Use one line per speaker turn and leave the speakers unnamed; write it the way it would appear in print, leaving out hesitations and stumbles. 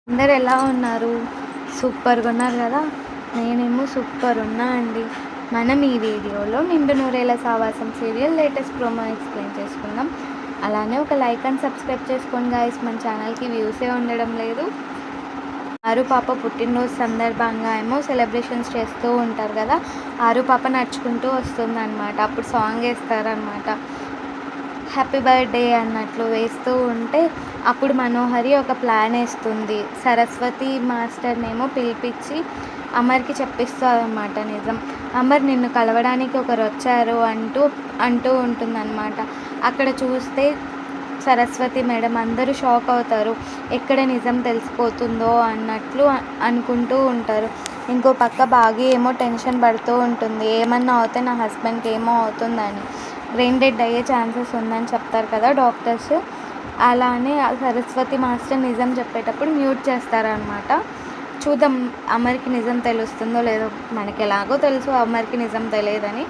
అందరు ఎలా ఉన్నారు? సూపర్‌గా ఉన్నారు గదా! నేనేమో సూపర్ ఉన్నా అండి. మనం ఈ వీడియోలో 'నిండు నూరేళ్ల సావాసం' సీరియల్ లేటెస్ట్ ప్రోమో ఎక్స్‌ప్లెయిన్ చేసుకుందాం. అలానే ఒక లైక్ అండ్ సబ్స్క్రైబ్ చేసుకోండి గైస్. మన ఛానల్‌కి వ్యూసే ఉండడం లేదు. ఆరు పాప పుట్టినరోజు సందర్భంగా ఏమో సెలబ్రేషన్స్ చేస్తూ ఉంటారు కదా. ఆరు పాప నడుచుకుంటూ వస్తుందన్నమాట. అప్పుడు సాంగ్ వేస్తారనమాట. హ్యాపీ బర్త్డే అన్నట్లు వేస్తూ ఉంటే అప్పుడు మనోహరి ఒక ప్లాన్ వేస్తుంది. సరస్వతి మాస్టర్నేమో పిలిపించి అమర్కి చెప్పిస్తుందన్నమాట నిజం. అమర్ నిన్ను కలవడానికి ఒకరు వచ్చారు అంటూ ఉంటుందన్నమాట. అక్కడ చూస్తే సరస్వతి మేడం అందరూ షాక్ అవుతారు. ఎక్కడ నిజం తెలిసిపోతుందో అన్నట్లు అనుకుంటూ ఉంటారు. ఇంకో పక్క బాగి ఏమో టెన్షన్ పడుతూ ఉంటుంది. ఏమన్నా అవుతే నా హస్బెండ్కి ఏమో అవుతుందని. బ్రెయిన్ డెడ్ అయ్యే ఛాన్సెస్ ఉందని చెప్తారు కదా డాక్టర్స్. అలానే సరస్వతి మాస్టర్ నిజం చెప్పేటప్పుడు మ్యూట్ చేస్తారనమాట. చూద్దాం అమర్కి నిజం తెలుస్తుందో లేదో. మనకి ఎలాగో తెలుసు అమర్కి నిజం తెలియదని.